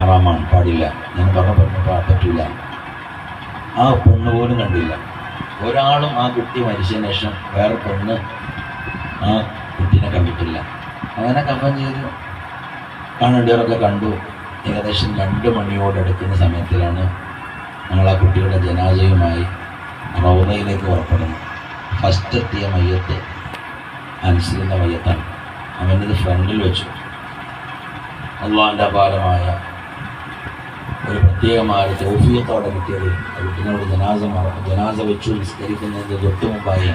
ഹറാമാണ്, പാടില്ല. ഞാൻ പറ്റില്ല. ആ പെണ്ണ് പോലും കണ്ടില്ല. ഒരാളും ആ കുട്ടി മരിച്ചതിന് ശേഷം വേറെ പെണ്ണ് ആ കുട്ടീനെ കണ്ടിട്ടില്ല. അങ്ങനെ കഫൻ ചെയ്ത് കാണേണ്ടവരൊക്കെ കണ്ടു. ഏകദേശം 2 മണിയോടടുക്കുന്ന സമയത്തിലാണ് ഞങ്ങൾ ആ കുട്ടിയുടെ ജനാസയുമായി റൗദയിലേക്ക് പുറപ്പെടുന്നത്. ഫസ്റ്റ് എത്തിയ മയ്യത്ത് അൻസിലിൻ്റെ മയ്യത്താണ്. അവൻ്റെ ഫ്രണ്ടിൽ വെച്ചു. അള്ളാഹിൻ്റെ അപാരമായ ഒരു പ്രത്യേകമായ തൗഫീഖത്തോടെ കിട്ടിയത് ആ കുട്ടികളോട് ജനാസ വെച്ചു നിസ്കരിക്കുന്നതിൻ്റെ തൊട്ട് മുമ്പായി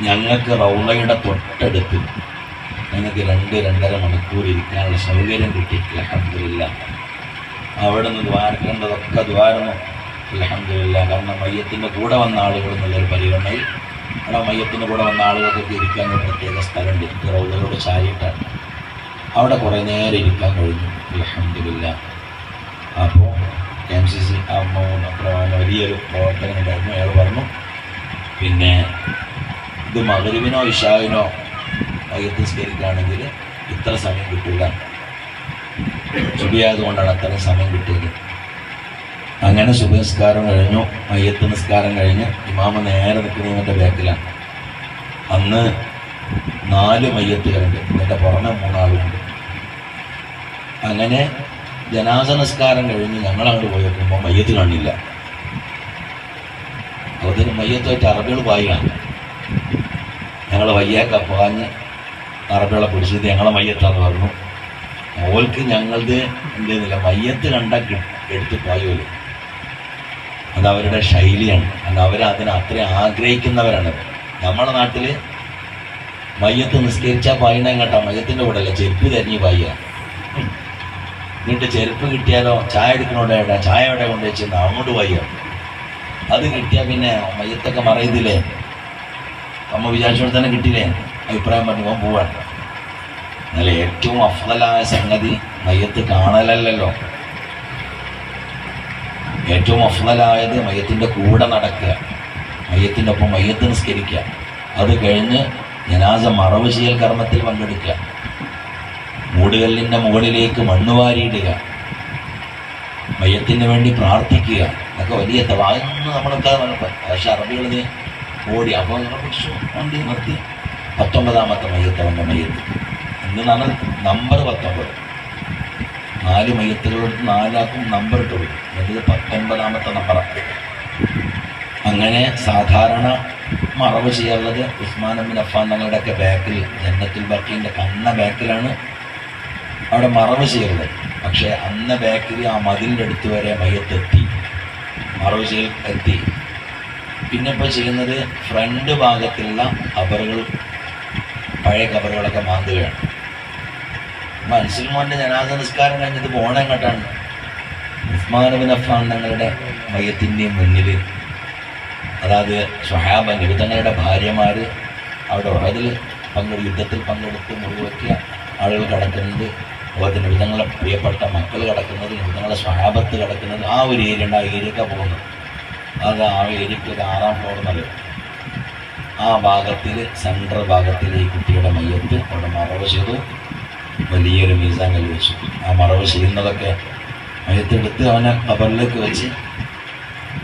ഞങ്ങൾക്ക് റൗളയുടെ തൊട്ടടുത്ത് ഞങ്ങൾക്ക് 2-2.5 മണിക്കൂർ ഇരിക്കാനുള്ള സൗകര്യം കിട്ടിയിട്ടില്ല. അൽഹംദുലില്ലാ. അവിടെ നിന്ന് ദ്വാരക്കേണ്ടതൊക്കെ ദ്വാരന്നു. അൽഹംദുലില്ലാ. കാരണം മയ്യത്തിൻ്റെ കൂടെ വന്ന ആളുകൾ എന്നുള്ളൊരു പരിഗണനയിൽ അവിടെ മയ്യത്തിൻ്റെ കൂടെ വന്ന ആളുകൾക്കൊക്കെ ഇരിക്കാൻ ഒരു പ്രത്യേക സ്ഥലമുണ്ട്. റൗളയോട് ചാരിയിട്ടാണ്. അവിടെ കുറേ നേരം ഇരിക്കാൻ കഴിഞ്ഞു. അൽഹംദുലില്ലാ. അപ്പോൾ KMCC വലിയൊരു പ്രവർത്തനം ഉണ്ടായിരുന്നു. അയാൾ പറഞ്ഞു, പിന്നെ ഇത് മഗ്‌രിബിനോ ഇശാഇനോ മയ്യത്ത് നിസ്കരിക്കുകയാണെങ്കിൽ ഇത്ര സമയം കിട്ടില്ല. സുബഹിയായതുകൊണ്ടാണ് അത്രയും സമയം കിട്ടിയത്. അങ്ങനെ സുബഹി നിസ്കാരം കഴിഞ്ഞു. മയ്യത്ത് നിസ്കാരം കഴിഞ്ഞ് ഇമാമ നേരെ നിൽക്കുന്നതിൻ്റെ ബാക്കിലാണ്. അന്ന് 4 മയ്യത്തുകളുണ്ട്. ഇതിൻ്റെ പുറമെ 3 ആളുമുണ്ട്. അങ്ങനെ ജനാസ നിസ്കാരം കഴിഞ്ഞ് ഞങ്ങൾ അങ്ങോട്ട് പോയി നോക്കുമ്പോൾ മയ്യത്ത് കാണില്ല. അതിന് മയ്യത്തുമായിട്ട് അറബികൾ പായാണ്. ഞങ്ങൾ വയ്യാക്ക പാഞ്ഞ് അറബികളെ പിടിച്ചത് ഞങ്ങളെ മയ്യത്താന്ന് പറഞ്ഞു. ഓൾക്ക് ഞങ്ങളത് എന്തെന്നില്ല, മയ്യത്ത് കണ്ട എടുത്ത് പായുമല്ലോ. അത് അവരുടെ ശൈലിയാണ്. അത് അവരതിനെ അത്രയും ആഗ്രഹിക്കുന്നവരാണ്. നമ്മുടെ നാട്ടിൽ മയ്യത്ത് നിസ്കരിച്ചാൽ പായണ കേട്ടാ മയ്യത്തിൻ്റെ കൂടെ അല്ല, ചെരുപ്പ് തെരഞ്ഞ് പായുക. എന്നിട്ട് ചെരുപ്പ് കിട്ടിയാലോ ചായ എടുക്കണോടെ ചായ എവിടെ കൊണ്ടുവച്ചെന്ന് അങ്ങോട്ട് പായുക. അത് കിട്ടിയാൽ പിന്നെ മയ്യത്തൊക്കെ മറയുന്നില്ലേ, അമ്മ വിചാരിച്ചോടെ തന്നെ കിട്ടിയില്ലേ, അഭിപ്രായം പറഞ്ഞു പോകാൻ പോവാണ്. എന്നാൽ ഏറ്റവും അഫ്ളലായ സംഗതി മയ്യത്ത് കാണലല്ലോ. ഏറ്റവും അഫ്ളലായത് മയ്യത്തിൻ്റെ കൂടെ നടക്കുക, മയ്യത്തിൻ്റെ ഒപ്പം മയ്യത്ത് നിസ്കരിക്കുക, അത് കഴിഞ്ഞ് ജനാസ മറവ് ചെയ്യൽ കർമ്മത്തിൽ പങ്കെടുക്കുക, മൂടുകല്ലിൻ്റെ മുകളിലേക്ക് മണ്ണ് വാരിയിടുക, മയ്യത്തിന് വേണ്ടി പ്രാർത്ഥിക്കുക. അതൊക്കെ വലിയ തവാന്ന് നമ്മളൊക്കെ പക്ഷെ അറബികളിത് ഓടി. അപ്പോൾ ഞങ്ങളെ പിടിച്ചു വണ്ടി നിർത്തി. 19ാമത്തെ മയ്യത്ത് അവൻ്റെ മയ്യത്ത്. ഇന്ന് നമ്പർ 19. 4 മയ്യത്തുകളെടുത്ത് 4 ആൾക്കും നമ്പർ ഇട്ട് കൊടുക്കും. എന്നിട്ട് 19ാമത്തെ നമ്പറാണ്. അങ്ങനെ സാധാരണ മറവ് ചെയ്യാറുള്ളത് ഉസ്മാൻ ബിൻ അഫ്ഫാൻ തങ്ങളുടെയൊക്കെ ബാക്കിൽ, ജന്നത്തുൽ ബഖീൻ്റെ കണ്ണ ബാക്കിലാണ് അവിടെ മറവ് ചെയ്യുന്നത്. പക്ഷേ അന്ന് ബാക്കിൽ ആ മതിലിൻ്റെ അടുത്ത് വരെ മയ്യത്തെത്തി, മറവ് ചെയ്യൽ എത്തി. പിന്നെ ഇപ്പോൾ ചെയ്യുന്നത് ഫ്രണ്ട് ഭാഗത്തുള്ള കബറുകൾ, പഴയ കബറുകളൊക്കെ മാന്തുകയാണ്. അൻസിൽ മോൻ്റെ ജനാസ നിസ്കാരം കഴിഞ്ഞത് പോണെങ്ങോട്ടാണ്? ഉസ്മാൻ ബിൻ അഫ്ഫാൻ തങ്ങളുടെ മയ്യത്തിൻ്റെയും മുന്നിൽ, അതായത് സ്വഹാബ നിബിതങ്ങളുടെ ഭാര്യമാർ അവിടെ ഉഹദിൽ യുദ്ധത്തിൽ പങ്കെടുത്ത് മുറിവെക്കിയ ആളുകൾ കിടക്കുന്നത്, അതുപോലെ നിബിതങ്ങളെ പ്രിയപ്പെട്ട മക്കൾ കിടക്കുന്നത്, നിബിതങ്ങളെ സ്വഹാബത്ത് കിടക്കുന്നത്, ആ ഒരു ഏരിയ ഉണ്ട്. ആ ഏരിയക്കാണ് പോകുന്നത്. അത് ആ ഏരിയക്ക് ഒരു 6ാം ഫ്ലോർ എന്നറിയും. ആ ഭാഗത്തിൽ സെൻട്രൽ ഭാഗത്തിൽ ഈ കുട്ടിയുടെ മയ്യത്ത് അവിടെ മറവ് ചെയ്തു. വലിയൊരു മീസാൻ കല്ല് വെച്ചു. ആ മറവ് ചെയ്യുന്നതൊക്കെ മയ്യത്തെടുത്ത് അവനെ കബറിലേക്ക് വെച്ച്,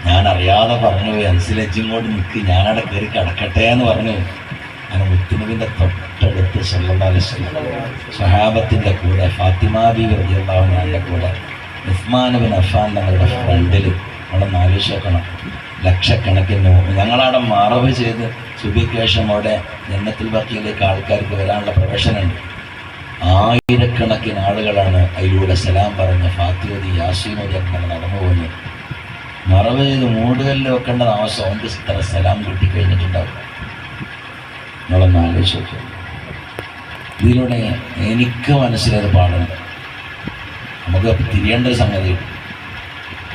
ഞാൻ അറിയാതെ പറഞ്ഞു പോയി, അൻസിലജിങ്ങോട്ട് നിൽക്ക്, ഞാനവിടെ കയറി കിടക്കട്ടെ എന്ന് പറഞ്ഞു. അങ്ങനെ മുത്തുനബിൻ്റെ തൊട്ടടുത്ത് സല്ലല്ലാഹു അലൈഹി വസല്ലം സ്വഹാബത്തിൻ്റെ കൂടെ, ഫാത്തിമ ബീവി റളിയല്ലാഹു അൻഹയുടെ കൂടെ, ഉസ്മാൻ ബിൻ അഫ്ഫാൻ തങ്ങളുടെ ഫ്രണ്ടിൽ. നമ്മളൊന്ന് ആലോചിച്ച് നോക്കണം. ലക്ഷക്കണക്കിന് ഞങ്ങളവിടെ മറവ് ചെയ്ത് സുബഹിക്ക് ശേഷം അവിടെ ജന്നത്തുൽ ബഖീലേക്ക് ആൾക്കാർക്ക് വരാനുള്ള പ്രവേശനമുണ്ട്. 1000കണക്കിന് ആളുകളാണ് അതിലൂടെ സലാം പറഞ്ഞ് ഫാത്തിമതി യാസീനോദി അങ്ങനെ നടന്നു പോകുന്നത്. മറവ് ചെയ്ത് മൂടുകല്ല് വെക്കേണ്ടത് ആവശ്യം അവൻ്റെ ഇത്ര സലാം കിട്ടിക്കഴിഞ്ഞിട്ടുണ്ടാവും. നമ്മളൊന്ന് ആലോചിച്ച് നോക്കുക. ഇതിലൂടെ എനിക്ക് മനസ്സിലൊരു പാടുണ്ട്. നമുക്ക് തിരിയേണ്ട ഒരു സംഗതി,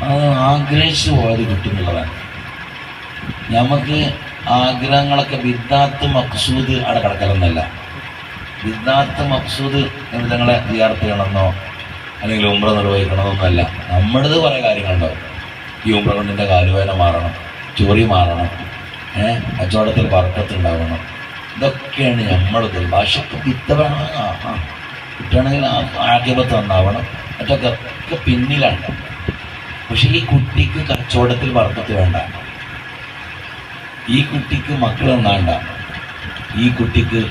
അത് ആഗ്രഹിച്ചു പോയത് കിട്ടുന്നുള്ളതാണ്. നമുക്ക് ആഗ്രഹങ്ങളൊക്കെ ബിദ്അത്ത് മഖ്സൂദ് അവിടെ കിടക്കലൊന്നല്ല. ബിദ്അത്ത് മഖ്സൂദ് നിങ്ങളെ സിയാറത്ത് ചെയ്യണമെന്നോ അല്ലെങ്കിൽ ഉംറ നിർവഹിക്കണമെന്നൊന്നുമല്ല. നമ്മുടേത് കുറേ കാര്യങ്ങളുണ്ടാവും. ഈ ഉംറ കൊണ്ടിൻ്റെ കാലുവേദന മാറണം, ചൊറി മാറണം, കച്ചവടത്തിൽ ബർക്കത്തുണ്ടാകണം. ഇതൊക്കെയാണ് നമ്മളത്. ഭാഷയ്ക്ക് വിത്ത വേണം, കിട്ടുകയാണെങ്കിൽ ആക്കിയപത്ത് നന്നാവണം. മറ്റൊക്കെ ഒക്കെ പിന്നിലാണ്. പക്ഷെ ഈ കുട്ടിക്ക് കച്ചവടത്തിൽ വർദ്ധത്ത് വേണ്ട, ഈ കുട്ടിക്ക് മക്കൾ നന്നാണ്ട, ഈ കുട്ടിക്ക്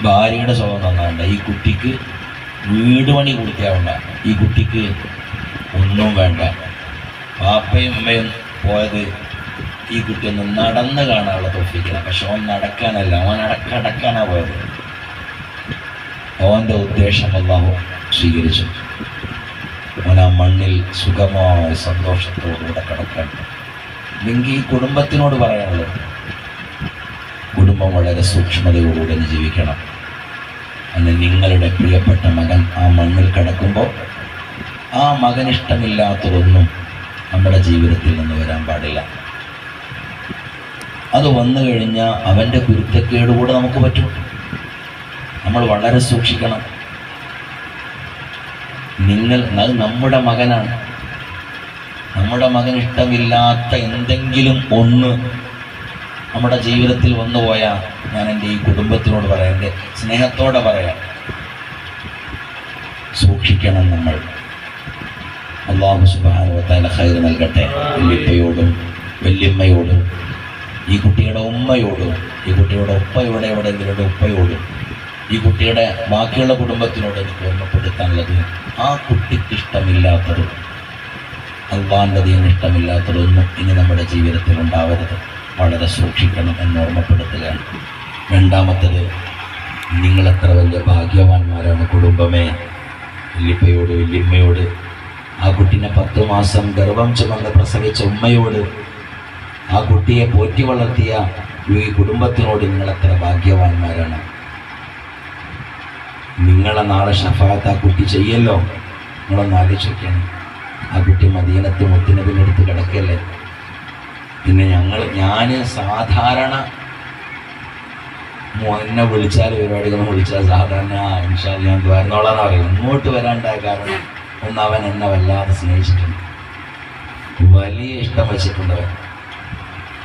ഭാര്യയുടെ സ്വഭാവം നന്നാണ്ട, ഈ കുട്ടിക്ക് വീട് പണി കൊടുക്കാവണ്ട, ഈ കുട്ടിക്ക് ഒന്നും വേണ്ട. പാപ്പയും അമ്മയും പോയത് ഈ കുട്ടി ഒന്ന് നടന്ന് കാണാനുള്ള തോഫിക്കണം. പക്ഷെ അവൻ നടക്കാനല്ല, അവൻ അടക്കാനാ പോയത്. അവൻ്റെ ഉദ്ദേശം അല്ലാഹു സ്വീകരിച്ചു. അവൻ ആ മണ്ണിൽ സുഖമായ സന്തോഷത്തോടുകൂടെ കിടക്കാൻ. അല്ലെങ്കിൽ ഈ കുടുംബത്തിനോട് പറയാനുള്ളത്, കുടുംബം വളരെ സൂക്ഷ്മതയോടുകൂടെ ജീവിക്കണം. അന്ന് നിങ്ങളുടെ പ്രിയപ്പെട്ട മകൻ ആ മണ്ണിൽ കിടക്കുമ്പോൾ ആ മകനിഷ്ടമില്ലാത്തതൊന്നും നമ്മുടെ ജീവിതത്തിൽ നിന്ന് വരാൻ പാടില്ല. അത് വന്നു കഴിഞ്ഞാൽ അവൻ്റെ കുരുത്തക്കേട് കൂടെ നമുക്ക് പറ്റും. നമ്മൾ വളരെ സൂക്ഷിക്കണം. അത് നമ്മുടെ മകനാണ്. നമ്മുടെ മകന് ഇഷ്ടമില്ലാത്ത എന്തെങ്കിലും ഒന്ന് നമ്മുടെ ജീവിതത്തിൽ വന്നു പോയാൽ ഞാൻ എൻ്റെ ഈ കുടുംബത്തിനോട് പറയാം, എൻ്റെ സ്നേഹത്തോടെ പറയാം, സൂക്ഷിക്കണം നമ്മൾ. അല്ലാഹു സുബ്ഹാനഹു വ തആല ഖൈർ നൽകട്ടെ. വല്യപ്പയോടും വല്യമ്മയോടും ഈ കുട്ടിയുടെ ഉമ്മയോടും ഈ കുട്ടിയുടെ ഉപ്പ എവിടെയെങ്കിലും ഉപ്പയോടും ഈ കുട്ടിയുടെ ബാക്കിയുള്ള കുടുംബത്തിനോട് എനിക്ക് ഓർമ്മപ്പെടുത്താനുള്ളത്, ആ കുട്ടിക്ക് ഇഷ്ടമില്ലാത്തത്, അള്ളാന്റെ ദീനിന് ഇഷ്ടമില്ലാത്തതൊന്നും ഇനി നമ്മുടെ ജീവിതത്തിൽ ഉണ്ടാവരുത്. വളരെ സൂക്ഷിക്കണം എന്ന് ഓർമ്മപ്പെടുത്തുകയാണ്. രണ്ടാമത്തത്, നിങ്ങളെത്ര വലിയ ഭാഗ്യവാന്മാരാണ് കുടുംബമേ. വല്യപ്പയോട് വല്യമ്മയോട്, ആ കുട്ടീനെ 10 മാസം ഗർഭം ചുമന്ന് പ്രസവിച്ച ഉമ്മയോട്, ആ കുട്ടിയെ പോറ്റി വളർത്തിയ ഈ കുടുംബത്തിനോട് നിങ്ങളെത്ര ഭാഗ്യവാന്മാരാണ്. നിങ്ങളെ നാളെ ഷഫാഅത്ത് ആ കുട്ടി ചെയ്യല്ലോ. നിങ്ങളൊന്ന് ആലോചിക്കണം. ആ കുട്ടി മദീനത്ത് മുത്തുനബിൻ്റെ അടുത്ത് കിടക്കല്ലേ. പിന്നെ ഞാൻ സാധാരണ എന്നെ വിളിച്ചാൽ പരിപാടികളൊന്നും വിളിച്ചാൽ സാധാരണ ഇൻഷാ അല്ലാഹ് ഞാൻ വരുന്നോളാന്ന് പറയും. ഇങ്ങോട്ട് വരാണ്ടായ കാരണം ഒന്ന്, അവൻ എന്നെ വല്ലാതെ സ്നേഹിച്ചിട്ടുണ്ട്, വലിയ ഇഷ്ടം വെച്ചിട്ടുണ്ട്. അവൻ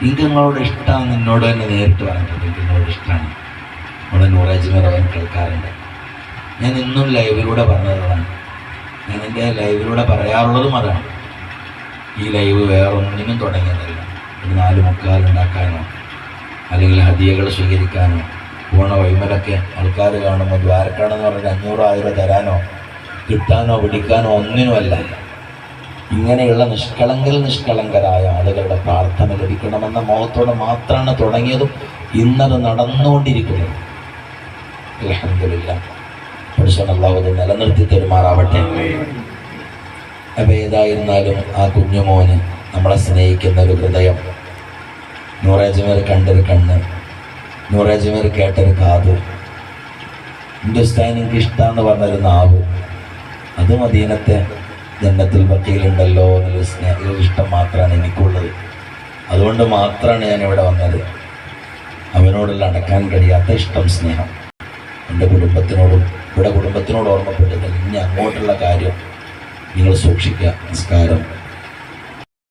എനിക്ക് നിങ്ങളോട് ഇഷ്ടമാണ്, നിന്നോട് തന്നെ നേരിട്ട് പറഞ്ഞിട്ടുണ്ട്, എനിക്ക് നിങ്ങളോട് ഇഷ്ടമാണ്. ഇവിടെ നൂറാജിമർ അവൻ കേൾക്കാറുണ്ട്. ഞാൻ ഇന്നും ലൈവിലൂടെ പറഞ്ഞതാണ്. ഞാൻ എൻ്റെ ലൈവിലൂടെ പറയാറുള്ളതും അതാണ്. ഈ ലൈവ് വേറൊന്നിനും തുടങ്ങിയതല്ല. ഒരു 4 ഉണ്ടാക്കാനോ അല്ലെങ്കിൽ ഹദിയകൾ സ്വീകരിക്കാനോ പോണ വൈമലൊക്കെ ആൾക്കാർ കാണുമ്പോൾ ദ്വാരക്കാണെന്ന് പറഞ്ഞാൽ 500-1000 തരാനോ കിട്ടാനോ പിടിക്കാനോ ഒന്നിനുമല്ല. ഇങ്ങനെയുള്ള നിഷ്കളങ്കരായ ആളുകളുടെ പ്രാർത്ഥന ലഭിക്കണമെന്ന മോഹത്തോടെ മാത്രമാണ് തുടങ്ങിയതും ഇന്നത് നടന്നുകൊണ്ടിരിക്കുന്നത്. അൽഹംദുലില്ലാഹ്, പരിശുദ്ധ അല്ലാഹു അത് നിലനിർത്തി തരുമാറാവട്ടെ. അപ്പോൾ ഏതായിരുന്നാലും ആ കുഞ്ഞുമോന് നമ്മളെ സ്നേഹിക്കുന്ന ഒരു ഹൃദയം, നൂറാജിമേർ കണ്ടൊരു കണ്ണ്, നൂറാജിമേർ കേട്ടൊരു കാത്, എൻ്റെ ഉസ്താദിന് എനിക്ക് ഇഷ്ടമെന്ന് പറഞ്ഞൊരു നാവ്, അത് മദീനത്തെ ജന്നത്തുൽ ബഖീലുണ്ടല്ലോ എന്നൊരു ഇഷ്ടം മാത്രമാണ് എനിക്കുള്ളത്. അതുകൊണ്ട് മാത്രമാണ് ഞാനിവിടെ വന്നത്. അവനോടുള്ള അടക്കാൻ കഴിയാത്ത ഇഷ്ടം, സ്നേഹം എൻ്റെ കുടുംബത്തിനോടും ഇവിടെ കുടുംബത്തിനോട് ഓർമ്മപ്പെട്ടിട്ട് ഇനി അങ്ങോട്ടുള്ള കാര്യം നിങ്ങൾ സൂക്ഷിക്കുക. നമസ്കാരം.